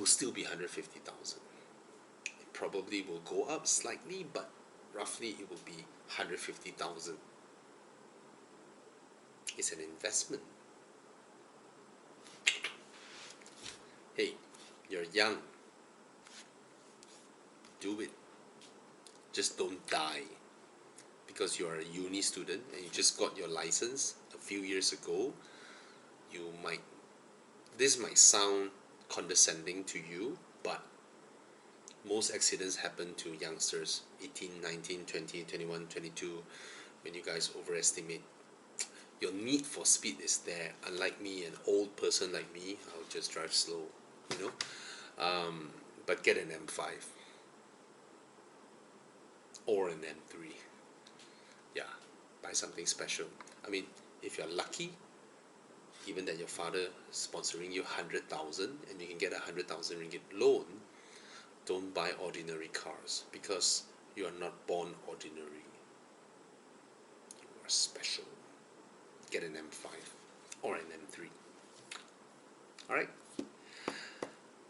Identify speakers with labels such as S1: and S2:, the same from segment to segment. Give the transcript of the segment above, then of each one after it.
S1: will still be 150,000. It probably will go up slightly, but roughly it will be 150,000. It's an investment. Hey, you're young. Do it. Just don't die. Because you're a uni student and you just got your license a few years ago, this might sound condescending to you, but most accidents happen to youngsters, 18, 19, 20, 21, 22, when you guys overestimate. Your need for speed is there. Unlike me, an old person like me, I'll just drive slow, you know. But get an M5 or an M3. Yeah, buy something special. I mean, if you're lucky, given that your father is sponsoring you 100,000 and you can get a 100,000 ringgit loan, don't buy ordinary cars because you are not born ordinary. You are special. Get an M5 or an M3. Alright?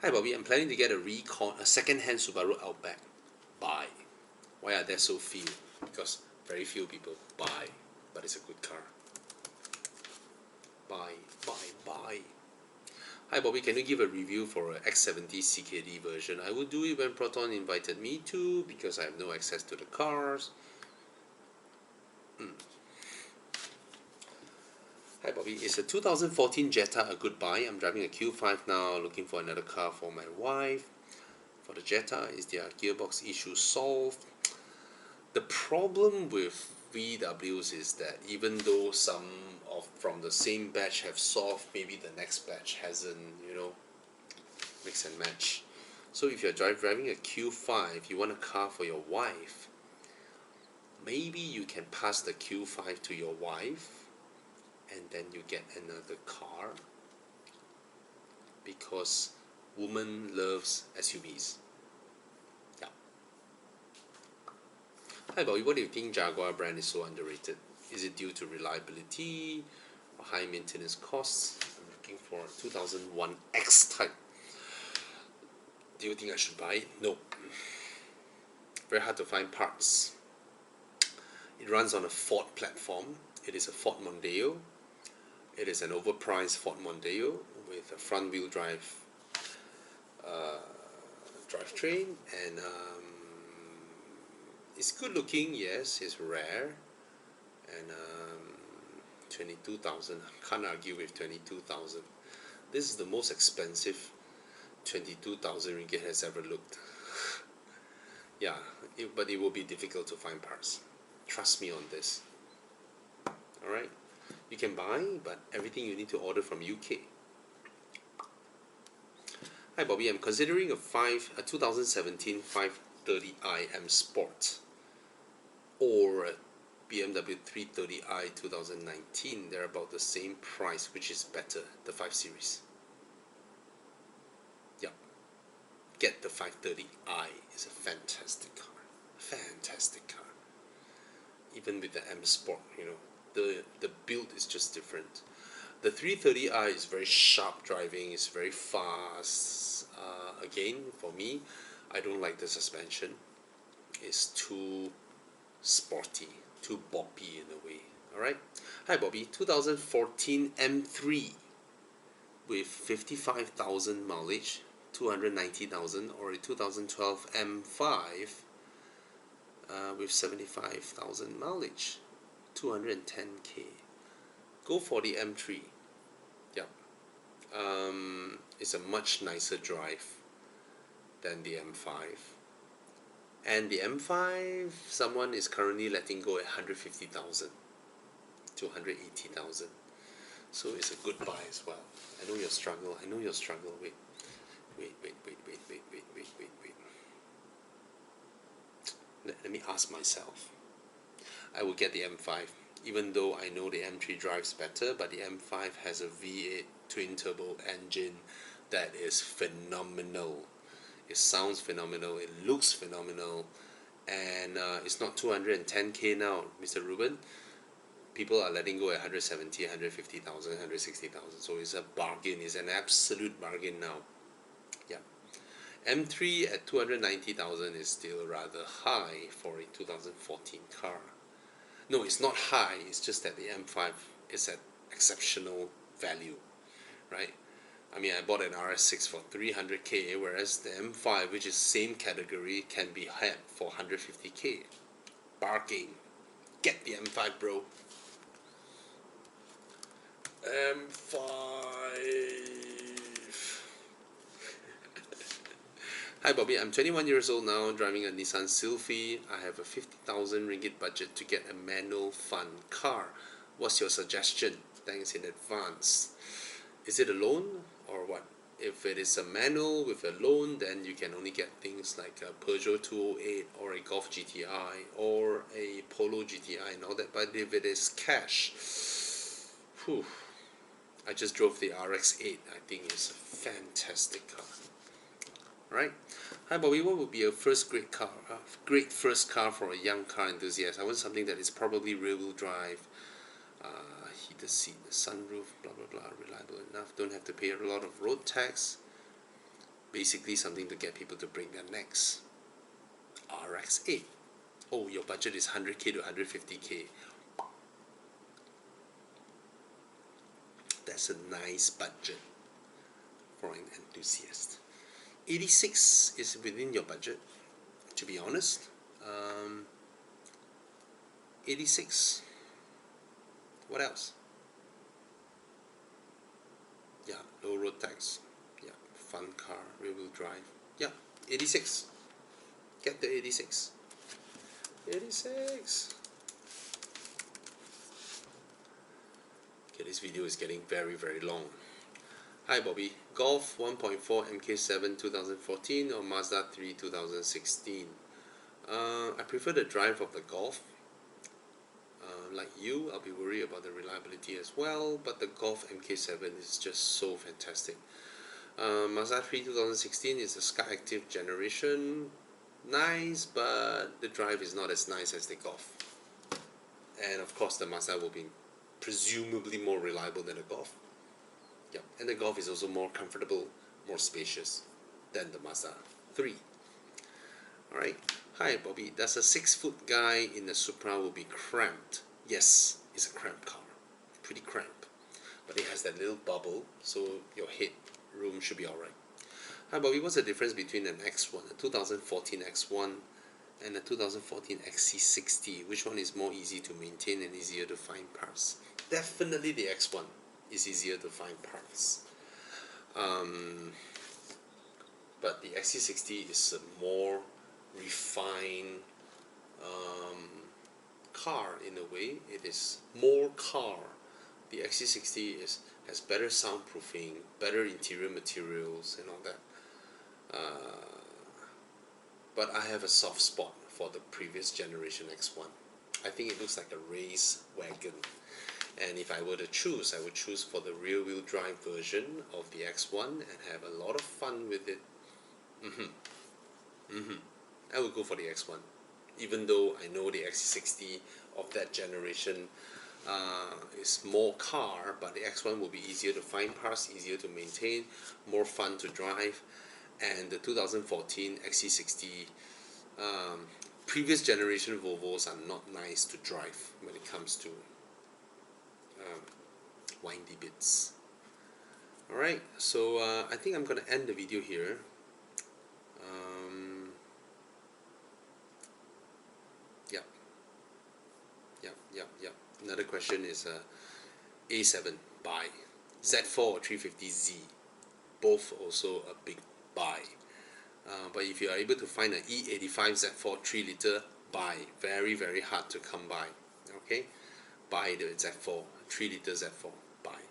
S1: Hi Bobby, I'm planning to get a second-hand Subaru Outback. Buy. Why are there so few? Because very few people buy, but it's a good car. Buy. Hi Bobby, can you give a review for a X70 CKD version? I would do it when Proton invited me to because I have no access to the cars. Hi Bobby, is a 2014 Jetta a good buy? I'm driving a Q5 now, looking for another car for my wife. For the Jetta, is their gearbox issue solved? The problem with VWs is that even though some from the same batch have solved, maybe the next batch hasn't, mix and match. So if you're driving a Q5, you want a car for your wife, maybe you can pass the Q5 to your wife and then you get another car, because woman loves SUVs. Yeah. Hi Bobby, what do you think Jaguar brand is so underrated? Is it due to reliability or high maintenance costs? I'm looking for a 2001 X-Type. Do you think I should buy it? No. Very hard to find parts. It runs on a Ford platform. It is a Ford Mondeo. It is an overpriced Ford Mondeo with a front-wheel drive drivetrain, and it's good looking. Yes, it's rare, and 22,000. Can't argue with 22,000. This is the most expensive 22,000 ringgit has ever looked. Yeah, but it will be difficult to find parts. Trust me on this. Alright, you can buy, but everything you need to order from UK. Hi Bobby, I'm considering a 2017 530i M Sport or a BMW 330i 2019. They're about the same price. Which is better? The 5 Series. Yeah, get the 530i. It's a fantastic car. Fantastic car. Even with the M Sport, the build is just different. The 330i is very sharp driving, it's very fast. Again, for me, I don't like the suspension. It's too sporty, too boppy in a way. Alright? Hi Bobby, 2014 M3 with 55,000 mileage, 290,000, or a 2012 M5 with 75,000 mileage, 210k. Go for the M3. Yep. It's a much nicer drive than the M5. And the M5, someone is currently letting go at 150,000 to 180,000. So it's a good buy as well. I know your struggle. Wait. Let me ask myself. I will get the M5, even though I know the M3 drives better, but the M5 has a V8 twin-turbo engine that is phenomenal. It sounds phenomenal, it looks phenomenal, and it's not 210k now, Mr. Ruben. People are letting go at 170, 150,000, 160,000, so it's a bargain. It's an absolute bargain now. Yeah. M3 at 290,000 is still rather high for a 2014 car. No, it's not high, it's just that the M5 is at exceptional value, right? I mean, I bought an RS6 for 300k, whereas the M5, which is same category, can be had for 150k. Bargain. Get the M5, bro. M5. Hi Bobby, I'm 21 years old now, driving a Nissan Sylphy. I have a 50,000 ringgit budget to get a manual fun car. What's your suggestion? Thanks in advance. Is it a loan or what? If it is a manual with a loan, then you can only get things like a Peugeot 208 or a Golf GTI or a Polo GTI and all that. But if it is cash, whew, I just drove the RX-8. I think it's a fantastic car. Right? Hi Bobby, what would be a great first car for a young car enthusiast? I want something that is probably rear-wheel drive, heated seat, sunroof, blah blah blah, reliable enough, don't have to pay a lot of road tax. Basically something to get people to break their necks. RX-8. Oh, your budget is 100k to 150k. That's a nice budget for an enthusiast. 86 is within your budget, to be honest. 86. What else? Yeah, low road tax. Yeah, fun car, rear-wheel drive. Yeah, 86. Get the 86. 86. Okay, this video is getting very long. Hi Bobby, Golf 1.4 MK7 2014 or Mazda 3 2016? I prefer the drive of the Golf. Like you, I'll be worried about the reliability as well, but the Golf MK7 is just so fantastic. Mazda 3 2016 is a Skyactiv generation. Nice, but the drive is not as nice as the Golf. And of course the Mazda will be presumably more reliable than the Golf. Yeah, and the Golf is also more comfortable, more spacious than the Mazda 3. Alright, hi Bobby, does a 6-foot guy in the Supra will be cramped? Yes, it's a cramped car, pretty cramped, but it has that little bubble, so your head room should be alright. Hi Bobby, what's the difference between an X1, a 2014 X1 and a 2014 XC60? Which one is more easy to maintain and easier to find parts? Definitely the X1 is easier to find parts. But the XC60 is a more refined car in a way. It is more car. The XC60 has better soundproofing, better interior materials and all that. But I have a soft spot for the previous generation X1. I think it looks like a race wagon. And if I were to choose, I would choose for the rear-wheel drive version of the X1 and have a lot of fun with it. I would go for the X1, even though I know the XC60 of that generation is more car, but the X1 will be easier to find parts, easier to maintain, more fun to drive. And the 2014 XC60, previous generation Volvos are not nice to drive when it comes to windy bits. Alright, so I think I'm going to end the video here. Yep. Another question is A7 buy, Z4 or 350Z, both also a big buy. But if you are able to find an E85 Z4 3 liter, buy. Very hard to come by. Okay, buy the Z4 3 liter Z4, buy.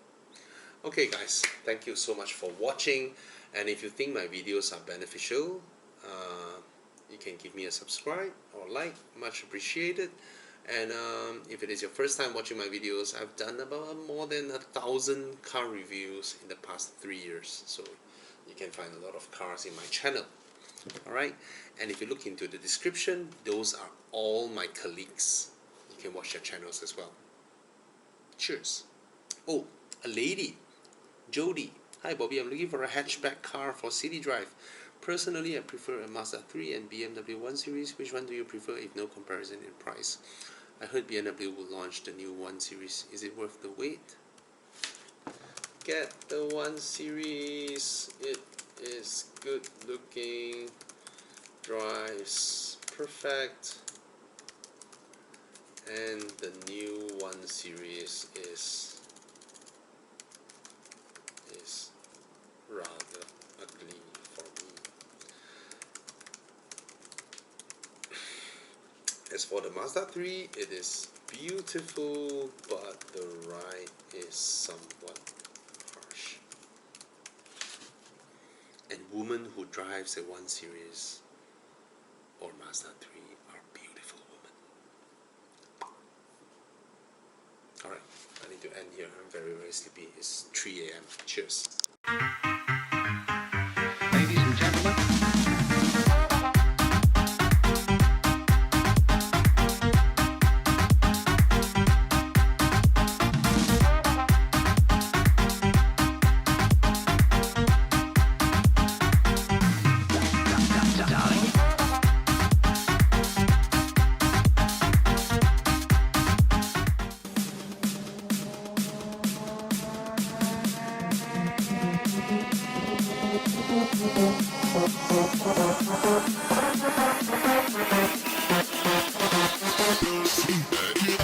S1: Okay guys, thank you so much for watching, and if you think my videos are beneficial, you can give me a subscribe or like, much appreciated. And if it is your first time watching my videos, I've done about more than 1,000 car reviews in the past 3 years, so you can find a lot of cars in my channel. Alright, and if you look into the description, those are all my colleagues. You can watch their channels as well. Cheers. Oh, a lady, Jody. Hi Bobby, I'm looking for a hatchback car for city drive. Personally, I prefer a Mazda 3 and BMW 1 Series. Which one do you prefer if no comparison in price? I heard BMW will launch the new 1 Series. Is it worth the wait? Get the 1 Series. It is good looking, drives perfect, and the new 1 Series is rather ugly for me. As for the Mazda 3, it is beautiful, but the ride is somewhat harsh. And women who drives a 1 Series or Mazda 3 are beautiful women. Alright, I need to end here. I'm very, very sleepy. It's 3 a.m. Cheers.
S2: Ladies and gentlemen, darling.
S3: See that?